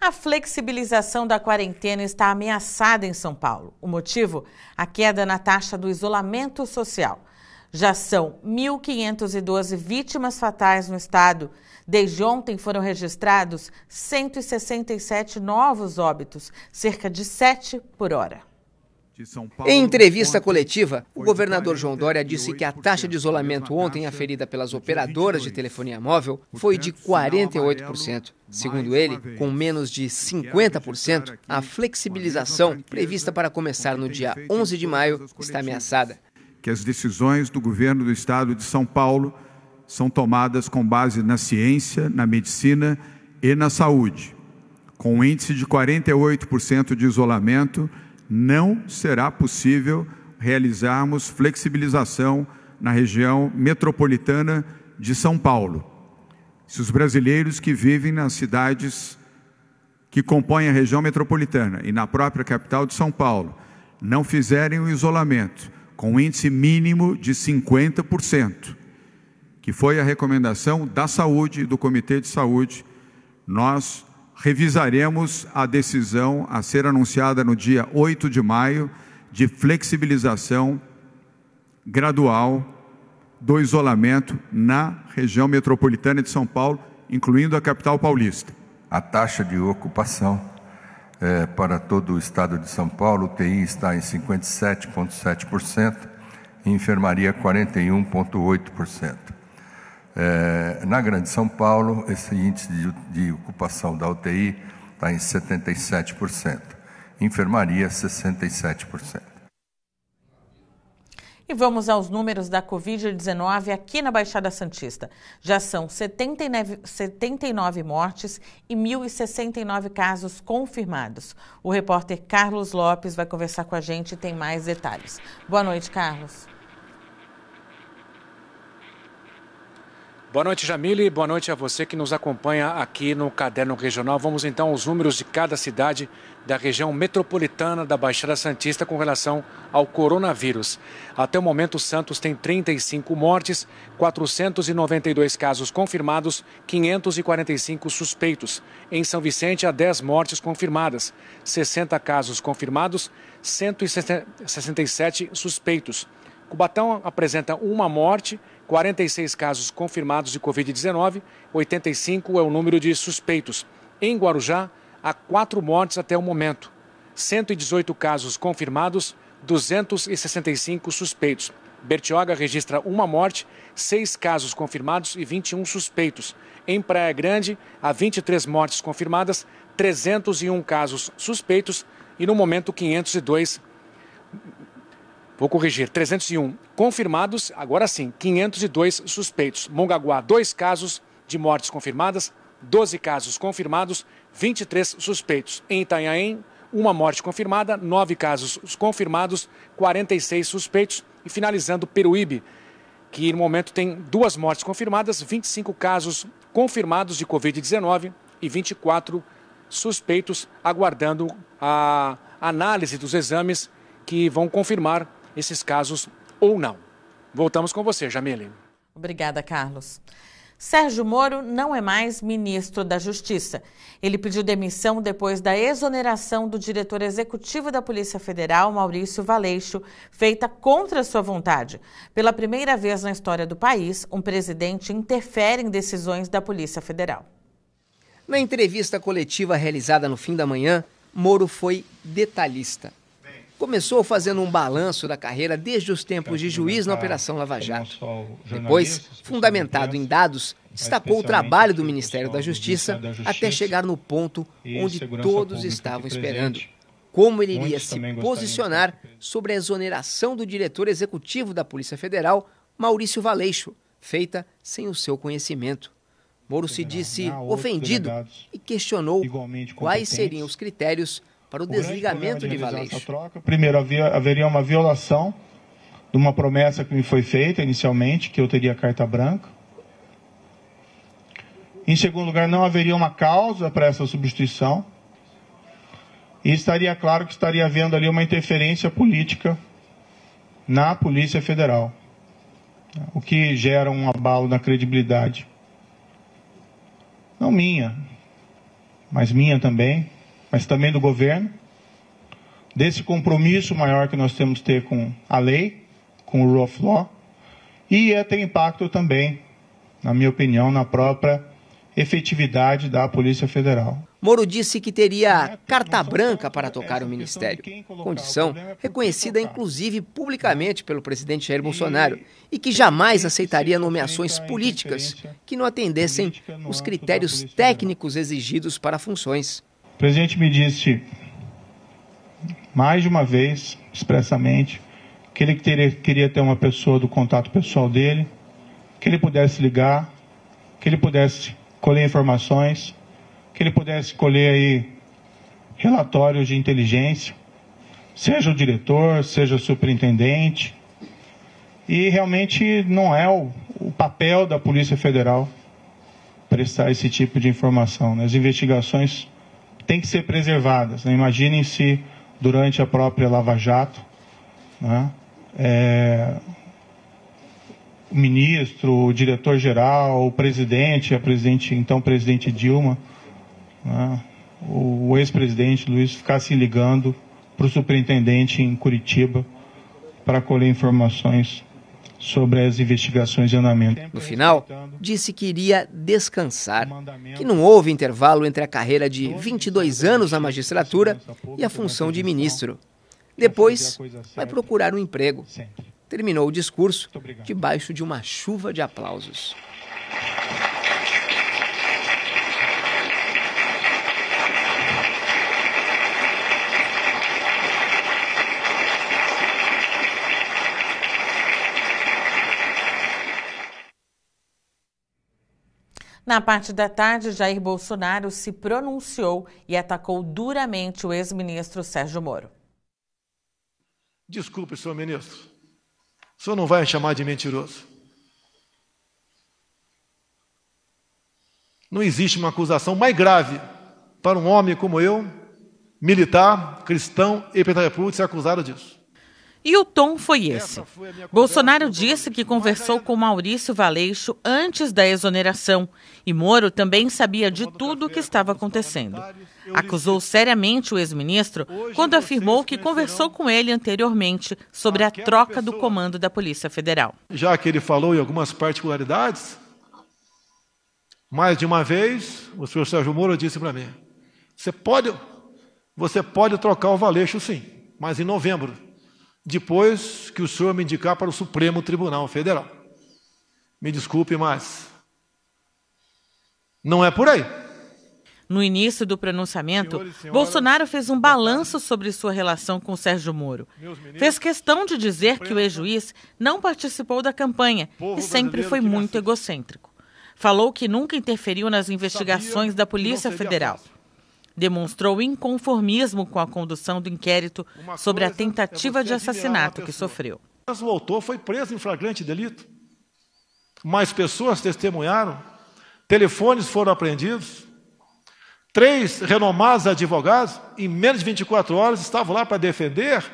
A flexibilização da quarentena está ameaçada em São Paulo. O motivo? A queda na taxa do isolamento social. Já são 1.512 vítimas fatais no estado. Desde ontem foram registrados 167 novos óbitos, cerca de 7 por hora. Em entrevista coletiva, o governador João Dória disse que a taxa de isolamento ontem aferida pelas operadoras de telefonia móvel foi de 48%. Segundo ele, com menos de 50%, a flexibilização prevista para começar no dia 11 de maio está ameaçada. Que as decisões do governo do estado de São Paulo são tomadas com base na ciência, na medicina e na saúde. Com um índice de 48% de isolamento, não será possível realizarmos flexibilização na região metropolitana de São Paulo. Se os brasileiros que vivem nas cidades que compõem a região metropolitana e na própria capital de São Paulo não fizerem o isolamento com um índice mínimo de 50%, que foi a recomendação da saúde e do Comitê de Saúde, nós revisaremos a decisão a ser anunciada no dia 8 de maio de flexibilização gradual do isolamento na região metropolitana de São Paulo, incluindo a capital paulista. A taxa de ocupação para todo o estado de São Paulo, UTI está em 57,7% e enfermaria 41,8%. Na Grande São Paulo, esse índice de ocupação da UTI está em 77%, enfermaria 67%. E vamos aos números da Covid-19 aqui na Baixada Santista. Já são 79 mortes e 1.069 casos confirmados. O repórter Carlos Lopes vai conversar com a gente e tem mais detalhes. Boa noite, Carlos. Boa noite, Jamile. Boa noite a você que nos acompanha aqui no Caderno Regional. Vamos então aos números de cada cidade da região metropolitana da Baixada Santista com relação ao coronavírus. Até o momento, Santos tem 35 mortes, 492 casos confirmados, 545 suspeitos. Em São Vicente, há 10 mortes confirmadas, 60 casos confirmados, 167 suspeitos. Cubatão apresenta uma morte, 46 casos confirmados de Covid-19, 85 é o número de suspeitos. Em Guarujá, há 4 mortes até o momento, 118 casos confirmados, 265 suspeitos. Bertioga registra uma morte, 6 casos confirmados e 21 suspeitos. Em Praia Grande, há 23 mortes confirmadas, 301 casos suspeitos e no momento 301 confirmados, agora sim, 502 suspeitos. Mongaguá, 2 casos de mortes confirmadas, 12 casos confirmados, 23 suspeitos. Em Itanhaém, 1 morte confirmada, 9 casos confirmados, 46 suspeitos. E finalizando, Peruíbe, que no momento tem 2 mortes confirmadas, 25 casos confirmados de Covid-19 e 24 suspeitos, aguardando a análise dos exames que vão confirmar esses casos ou não. Voltamos com você, Jamile. Obrigada, Carlos. Sérgio Moro não é mais ministro da Justiça. Ele pediu demissão depois da exoneração do diretor executivo da Polícia Federal, Maurício Valeixo, feita contra sua vontade. Pela primeira vez na história do país, um presidente interfere em decisões da Polícia Federal. Na entrevista coletiva realizada no fim da manhã, Moro foi detalhista. Começou fazendo um balanço da carreira desde os tempos de juiz na Operação Lava Jato. Depois, fundamentado em dados, destacou o trabalho do Ministério da Justiça até chegar no ponto onde todos estavam esperando. Como ele iria se posicionar sobre a exoneração do diretor executivo da Polícia Federal, Maurício Valeixo, feita sem o seu conhecimento. Moro se disse ofendido e questionou quais seriam os critérios para o desligamento de Valeixo. Primeiro, haveria uma violação de uma promessa que me foi feita inicialmente, que eu teria carta branca. Em segundo lugar, não haveria uma causa para essa substituição. E estaria claro que estaria havendo ali uma interferência política na Polícia Federal, o que gera um abalo na credibilidade. Não minha, mas minha também, mas também do governo, desse compromisso maior que nós temos que ter com a lei, com o rule of law, e ia ter impacto também, na minha opinião, na própria efetividade da Polícia Federal. Moro disse que teria carta branca para tocar o ministério, condição reconhecida inclusive publicamente pelo presidente Jair Bolsonaro, e que jamais aceitaria nomeações políticas que não atendessem os critérios técnicos exigidos para funções. O presidente me disse, mais de uma vez, expressamente, que ele queria ter uma pessoa do contato pessoal dele, que ele pudesse ligar, que ele pudesse colher informações, que ele pudesse colher aí relatórios de inteligência, seja o diretor, seja o superintendente. E realmente não é o papel da Polícia Federal prestar esse tipo de informação, né? As investigações têm que ser preservadas, né? Imaginem se durante a própria Lava Jato, né, o ministro, o diretor-geral, o presidente, então presidente Dilma, né, o ex-presidente Luiz ficassem ligando para o superintendente em Curitiba para colher informações sobre as investigações de andamento. No final, disse que iria descansar, que não houve intervalo entre a carreira de 22 anos na magistratura e a função de ministro. Depois, vai procurar um emprego. Terminou o discurso debaixo de uma chuva de aplausos. Na parte da tarde, Jair Bolsonaro se pronunciou e atacou duramente o ex-ministro Sérgio Moro. Desculpe, senhor ministro. O senhor não vai me chamar de mentiroso. Não existe uma acusação mais grave para um homem como eu, militar, cristão e presidente da República, ser acusado disso. E o tom foi esse. Bolsonaro disse que conversou com Maurício Valeixo antes da exoneração e Moro também sabia de tudo o que estava acontecendo. Acusou seriamente o ex-ministro quando afirmou que conversou com ele anteriormente sobre a troca do comando da Polícia Federal. Já que ele falou em algumas particularidades, mais de uma vez, o senhor Sérgio Moro disse para mim, você pode trocar o Valeixo sim, mas em novembro, depois que o senhor me indicar para o Supremo Tribunal Federal. Me desculpe, mas não é por aí. No início do pronunciamento, Bolsonaro fez um balanço sobre sua relação com Sérgio Moro. Fez questão de dizer que o ex-juiz não participou da campanha e sempre foi muito egocêntrico. Falou que nunca interferiu nas investigações da Polícia Federal. Demonstrou inconformismo com a condução do inquérito sobre a tentativa de assassinato que sofreu. Mas o autor foi preso em flagrante delito. Mais pessoas testemunharam, telefones foram apreendidos, 3 renomados advogados, em menos de 24 horas, estavam lá para defender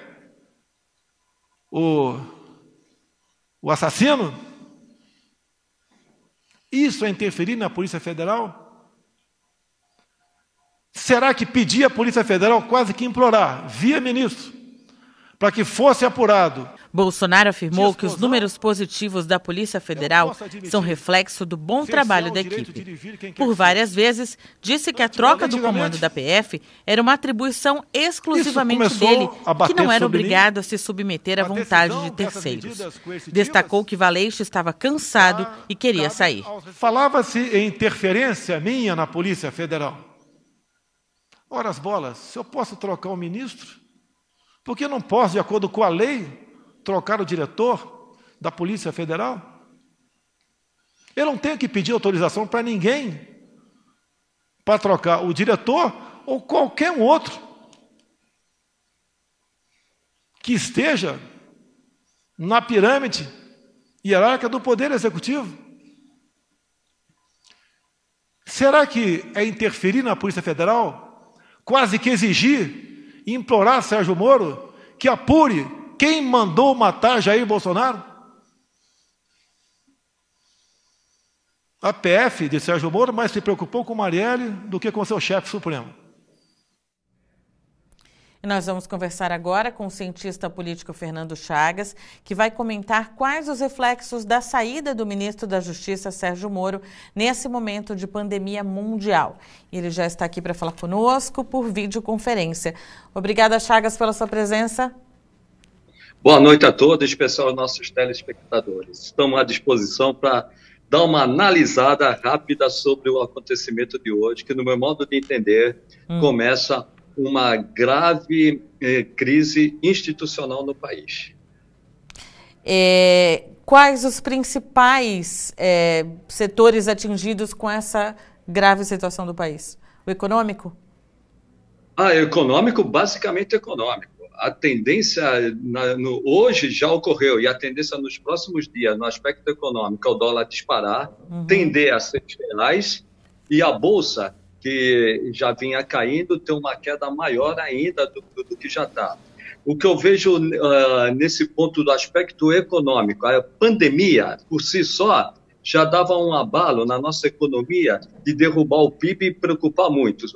o assassino. Isso é interferir na Polícia Federal? Será que pedir à Polícia Federal, quase que implorar, via ministro, para que fosse apurado? Bolsonaro afirmou que os números positivos da Polícia Federal são reflexo do bom trabalho da equipe. Por várias vezes, disse que a troca do comando da PF era uma atribuição exclusivamente dele, que não era obrigado a se submeter à vontade de terceiros. Destacou que Valeixo estava cansado e queria sair. Falava-se em interferência minha na Polícia Federal. Ora as bolas, se eu posso trocar o ministro, por que não posso, de acordo com a lei, trocar o diretor da Polícia Federal? Eu não tenho que pedir autorização para ninguém para trocar o diretor ou qualquer um outro que esteja na pirâmide hierárquica do Poder Executivo. Será que é interferir na Polícia Federal? Quase que exigir, implorar a Sérgio Moro que apure quem mandou matar Jair Bolsonaro? A PF de Sérgio Moro mais se preocupou com Marielle do que com seu chefe supremo. E nós vamos conversar agora com o cientista político Fernando Chagas, que vai comentar quais os reflexos da saída do ministro da Justiça, Sérgio Moro, nesse momento de pandemia mundial. Ele já está aqui para falar conosco por videoconferência. Obrigada, Chagas, pela sua presença. Boa noite a todos, em especial aos nossos telespectadores. Estamos à disposição para dar uma analisada rápida sobre o acontecimento de hoje, que, no meu modo de entender, começa uma grave crise institucional no país. Quais os principais setores atingidos com essa grave situação do país? O econômico? Econômico, basicamente econômico. A tendência hoje já ocorreu, e a tendência nos próximos dias, no aspecto econômico, é o dólar disparar, tender a R$6, e a Bolsa, que já vinha caindo, tem uma queda maior ainda do que já está. O que eu vejo nesse ponto do aspecto econômico, a pandemia, por si só, já dava um abalo na nossa economia de derrubar o PIB e preocupar muito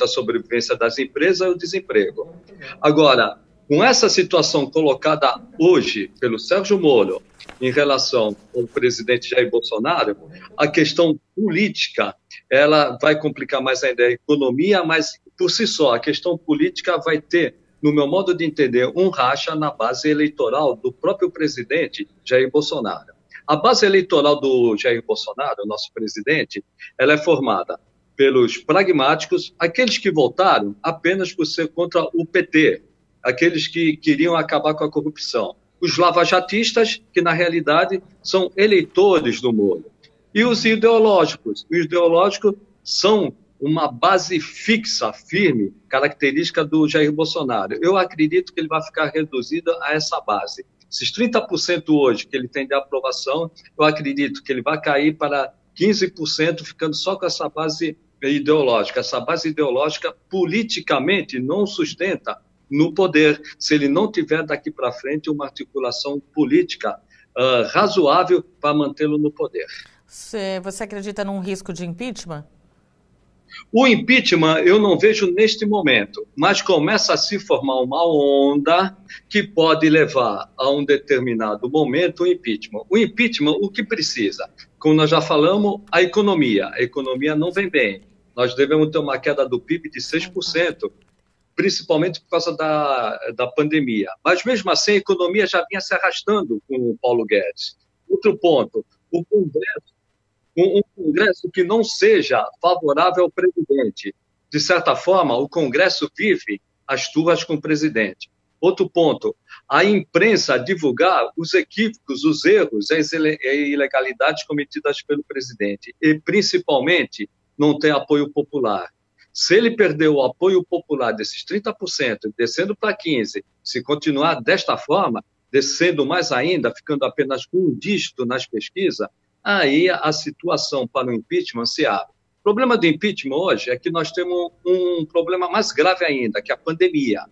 a sobrevivência das empresas e o desemprego. Agora, com essa situação colocada hoje pelo Sérgio Moro em relação ao presidente Jair Bolsonaro, a questão política ela vai complicar mais ainda a economia, mas por si só a questão política vai ter, no meu modo de entender, um racha na base eleitoral do próprio presidente Jair Bolsonaro. A base eleitoral do Jair Bolsonaro, nosso presidente, ela é formada pelos pragmáticos, aqueles que votaram apenas por ser contra o PT, aqueles que queriam acabar com a corrupção, os lavajatistas, que na realidade são eleitores do Moro, e os ideológicos. Os ideológicos são uma base fixa, firme, característica do Jair Bolsonaro. Eu acredito que ele vai ficar reduzido a essa base. Esses 30% hoje que ele tem de aprovação, eu acredito que ele vai cair para 15%, ficando só com essa base ideológica. Essa base ideológica, politicamente, não sustenta no poder, se ele não tiver daqui para frente uma articulação política razoável para mantê-lo no poder. Você acredita num risco de impeachment? O impeachment eu não vejo neste momento, mas começa a se formar uma onda que pode levar a um determinado momento o impeachment. O impeachment, o que precisa? Como nós já falamos, a economia não vem bem. Nós devemos ter uma queda do PIB de 6%, principalmente por causa da pandemia. Mas mesmo assim a economia já vinha se arrastando com o Paulo Guedes. Outro ponto, o Congresso. Um Congresso que não seja favorável ao presidente. De certa forma, o Congresso vive as turras com o presidente. Outro ponto, a imprensa divulgar os equívocos, os erros e as ilegalidades cometidas pelo presidente. E, principalmente, não tem apoio popular. Se ele perder o apoio popular desses 30%, descendo para 15%, se continuar desta forma, descendo mais ainda, ficando apenas com um dígito nas pesquisas, aí a situação para o impeachment se abre. O problema do impeachment hoje é que nós temos um problema mais grave ainda, que é a pandemia.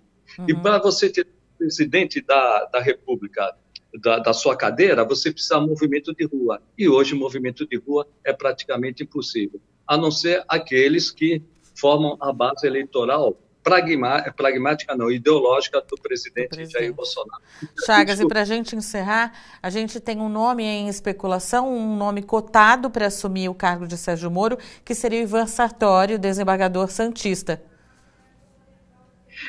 E para você ter presidente da República da sua cadeira, você precisa de movimento de rua. E hoje o movimento de rua é praticamente impossível, a não ser aqueles que formam a base eleitoral pragmática não, ideológica do presidente Jair Bolsonaro. Chagas, e para a gente encerrar, a gente tem um nome em especulação, um nome cotado para assumir o cargo de Sérgio Moro, que seria o Ivan Sartori, o desembargador santista.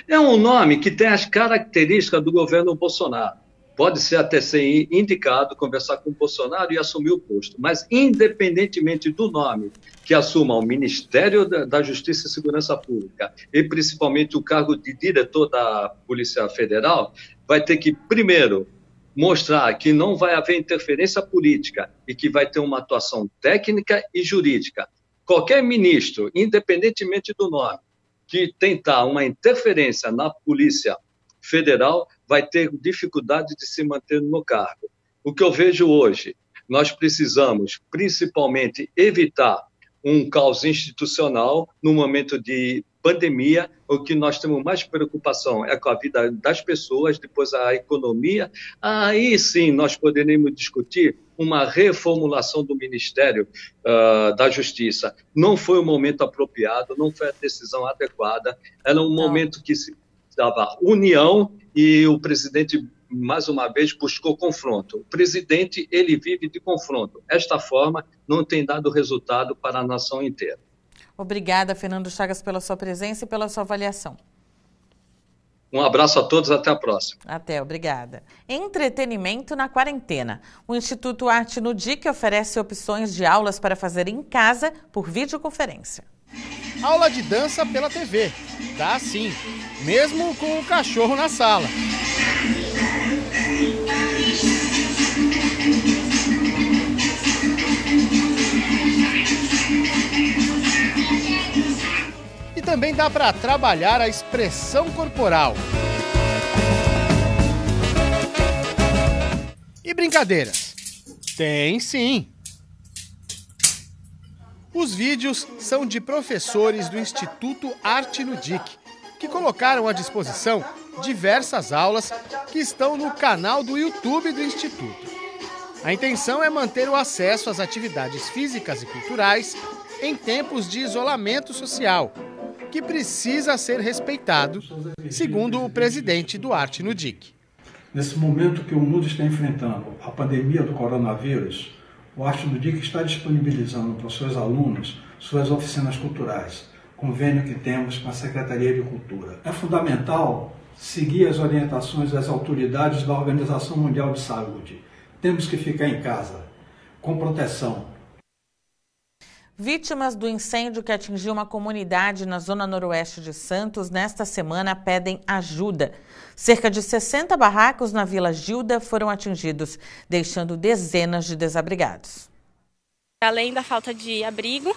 É um nome que tem as características do governo Bolsonaro. Pode ser até ser indicado, conversar com o Bolsonaro e assumir o posto. Mas, independentemente do nome que assuma o Ministério da Justiça e Segurança Pública e, principalmente, o cargo de diretor da Polícia Federal, vai ter que, primeiro, mostrar que não vai haver interferência política e que vai ter uma atuação técnica e jurídica. Qualquer ministro, independentemente do nome, que tentar uma interferência na Polícia Federal vai ter dificuldade de se manter no cargo. O que eu vejo hoje, nós precisamos principalmente evitar um caos institucional no momento de pandemia, o que nós temos mais preocupação é com a vida das pessoas, depois a economia. Aí sim nós poderíamos discutir uma reformulação do Ministério da Justiça. Não foi o momento apropriado, não foi a decisão adequada, era um momento que se dava união e o presidente, mais uma vez, buscou confronto. O presidente, ele vive de confronto. Esta forma não tem dado resultado para a nação inteira. Obrigada, Fernando Chagas, pela sua presença e pela sua avaliação. Um abraço a todos, até a próxima. Até, obrigada. Entretenimento na quarentena. O Instituto Arte no DIC oferece opções de aulas para fazer em casa por videoconferência. Aula de dança pela TV. Dá sim, mesmo com o cachorro na sala. E também dá para trabalhar a expressão corporal. E brincadeiras? Tem sim! Os vídeos são de professores do Instituto Arte no DIC, que colocaram à disposição diversas aulas que estão no canal do YouTube do Instituto. A intenção é manter o acesso às atividades físicas e culturais em tempos de isolamento social, que precisa ser respeitado, segundo o presidente do Arte no DIC. Nesse momento que o mundo está enfrentando a pandemia do coronavírus, o Arte no DIC está disponibilizando para os seus alunos suas oficinas culturais, convênio que temos com a Secretaria de Cultura. É fundamental seguir as orientações das autoridades da Organização Mundial de Saúde. Temos que ficar em casa, com proteção. Vítimas do incêndio que atingiu uma comunidade na zona noroeste de Santos nesta semana pedem ajuda. Cerca de 60 barracos na Vila Gilda foram atingidos, deixando dezenas de desabrigados. Além da falta de abrigo,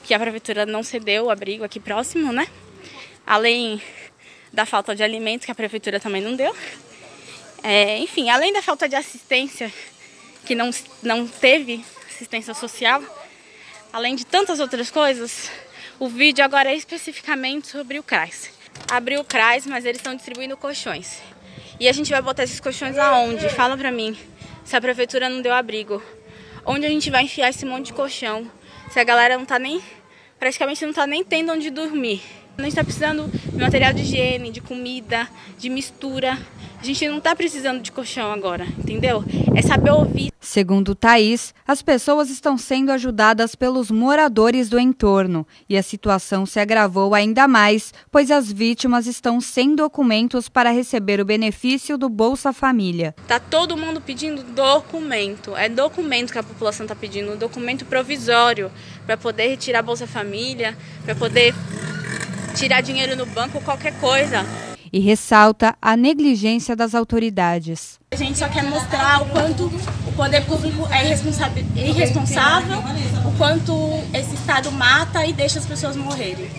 que a prefeitura não cedeu o abrigo aqui próximo, né? Além da falta de alimentos, que a prefeitura também não deu. Enfim, além da falta de assistência, que não teve assistência social, além de tantas outras coisas, o vídeo agora é especificamente sobre o CRAS. Abriu o CRAS, mas eles estão distribuindo colchões. E a gente vai botar esses colchões aonde? Fala pra mim, se a prefeitura não deu abrigo. Onde a gente vai enfiar esse monte de colchão? Se a galera praticamente não tá nem tendo onde dormir. A gente está precisando de material de higiene, de comida, de mistura. A gente não está precisando de colchão agora, entendeu? É saber ouvir. Segundo Thaís, as pessoas estão sendo ajudadas pelos moradores do entorno e a situação se agravou ainda mais, pois as vítimas estão sem documentos para receber o benefício do Bolsa Família. Tá todo mundo pedindo documento. É documento que a população está pedindo, um documento provisório para poder retirar a Bolsa Família, para poder tirar dinheiro no banco, qualquer coisa. E ressalta a negligência das autoridades. A gente só quer mostrar o quanto o poder público é irresponsável, o quanto esse Estado mata e deixa as pessoas morrerem.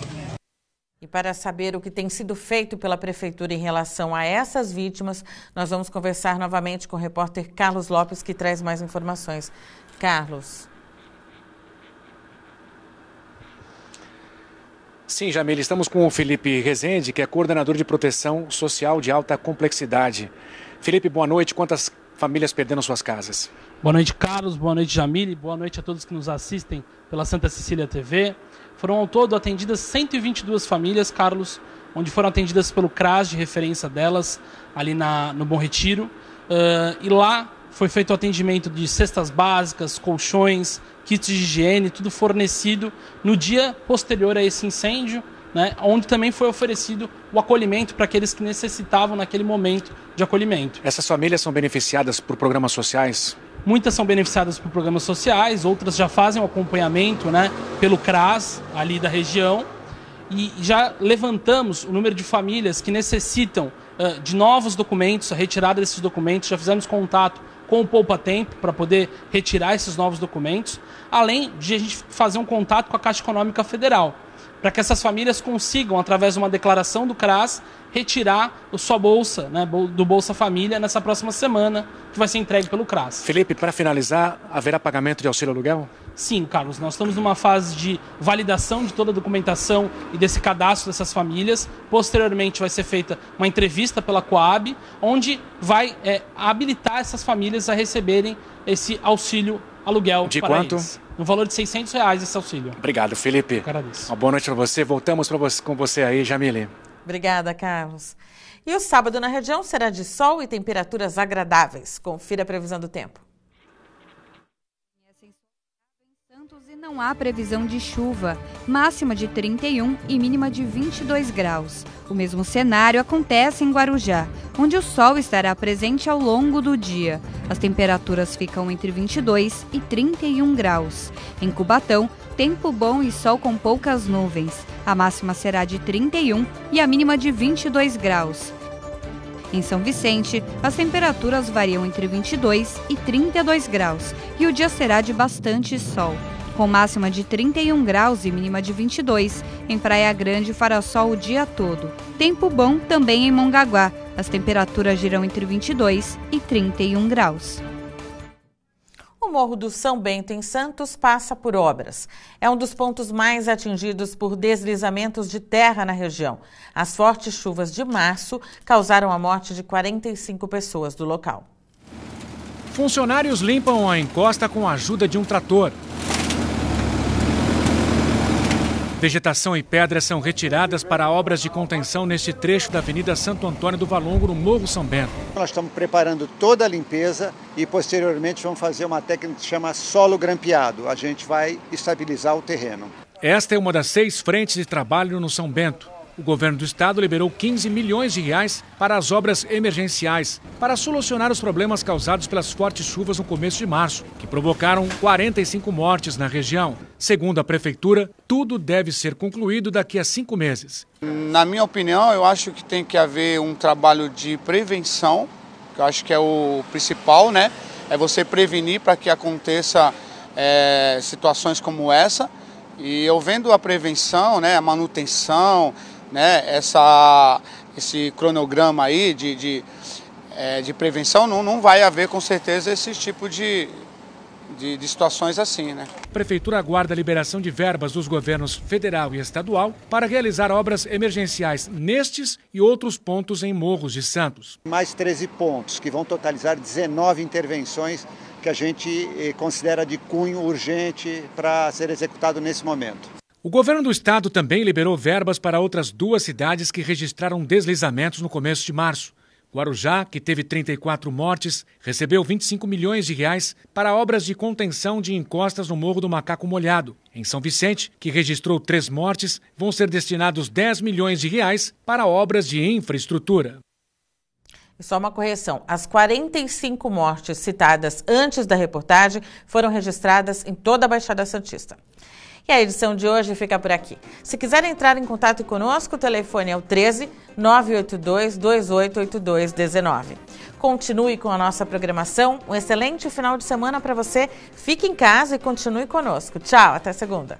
E para saber o que tem sido feito pela Prefeitura em relação a essas vítimas, nós vamos conversar novamente com o repórter Carlos Lopes, que traz mais informações. Carlos. Sim, Jamile, estamos com o Felipe Rezende, que é coordenador de proteção social de alta complexidade. Felipe, boa noite. Quantas famílias perderam suas casas? Boa noite, Carlos. Boa noite, Jamile. Boa noite a todos que nos assistem pela Santa Cecília TV. Foram ao todo atendidas 122 famílias, Carlos, onde foram atendidas pelo CRAS, de referência delas, ali no Bom Retiro. E lá foi feito o atendimento de cestas básicas, colchões, kits de higiene, tudo fornecido no dia posterior a esse incêndio, né, onde também foi oferecido o acolhimento para aqueles que necessitavam naquele momento de acolhimento. Essas famílias são beneficiadas por programas sociais? Muitas são beneficiadas por programas sociais, outras já fazem o acompanhamento, né, pelo CRAS ali da região, e já levantamos o número de famílias que necessitam de novos documentos, a retirada desses documentos. Já fizemos contato com o Poupa Tempo para poder retirar esses novos documentos, além de a gente fazer um contato com a Caixa Econômica Federal, para que essas famílias consigam, através de uma declaração do CRAS, retirar a sua bolsa, né, do Bolsa Família, nessa próxima semana, que vai ser entregue pelo CRAS. Felipe, para finalizar, haverá pagamento de auxílio aluguel? Sim, Carlos, nós estamos numa fase de validação de toda a documentação e desse cadastro dessas famílias. Posteriormente vai ser feita uma entrevista pela Coab, onde vai habilitar essas famílias a receberem esse auxílio aluguel. De para quanto? eles. No valor de R$600 esse auxílio. Obrigado, Felipe. Agradeço. Uma boa noite para você. Voltamos com você aí, Jamile. Obrigada, Carlos. E o sábado na região será de sol e temperaturas agradáveis. Confira a previsão do tempo. E não há previsão de chuva, máxima de 31 e mínima de 22 graus. O mesmo cenário acontece em Guarujá, onde o sol estará presente ao longo do dia. As temperaturas ficam entre 22 e 31 graus. Em Cubatão, tempo bom e sol com poucas nuvens. A máxima será de 31 e a mínima de 22 graus. Em São Vicente, as temperaturas variam entre 22 e 32 graus e o dia será de bastante sol, com máxima de 31 graus e mínima de 22. Em Praia Grande fará sol o dia todo. Tempo bom também em Mongaguá. As temperaturas giram entre 22 e 31 graus. O Morro do São Bento, em Santos, passa por obras. É um dos pontos mais atingidos por deslizamentos de terra na região. As fortes chuvas de março causaram a morte de 45 pessoas do local. Funcionários limpam a encosta com a ajuda de um trator. Vegetação e pedras são retiradas para obras de contenção neste trecho da Avenida Santo Antônio do Valongo, no Morro São Bento. Nós estamos preparando toda a limpeza e posteriormente vamos fazer uma técnica que se chama solo grampeado. A gente vai estabilizar o terreno. Esta é uma das 6 frentes de trabalho no São Bento. O governo do estado liberou 15 milhões de reais para as obras emergenciais, para solucionar os problemas causados pelas fortes chuvas no começo de março, que provocaram 45 mortes na região. Segundo a prefeitura, tudo deve ser concluído daqui a 5 meses. Na minha opinião, eu acho que tem que haver um trabalho de prevenção, que eu acho que é o principal, né? É você prevenir para que aconteça situações como essa. E eu vendo a prevenção, né, a manutenção, né, esse cronograma aí de prevenção, não vai haver com certeza esse tipo de situações assim, né? A Prefeitura aguarda a liberação de verbas dos governos federal e estadual para realizar obras emergenciais nestes e outros pontos em Morros de Santos. Mais 13 pontos, que vão totalizar 19 intervenções que a gente considera de cunho urgente para ser executado nesse momento. O governo do estado também liberou verbas para outras 2 cidades que registraram deslizamentos no começo de março. Guarujá, que teve 34 mortes, recebeu 25 milhões de reais para obras de contenção de encostas no Morro do Macaco Molhado. Em São Vicente, que registrou 3 mortes, vão ser destinados 10 milhões de reais para obras de infraestrutura. E só uma correção, as 45 mortes citadas antes da reportagem foram registradas em toda a Baixada Santista. E a edição de hoje fica por aqui. Se quiser entrar em contato conosco, o telefone é o 13 982 288219. Continue com a nossa programação. Um excelente final de semana para você. Fique em casa e continue conosco. Tchau, até segunda.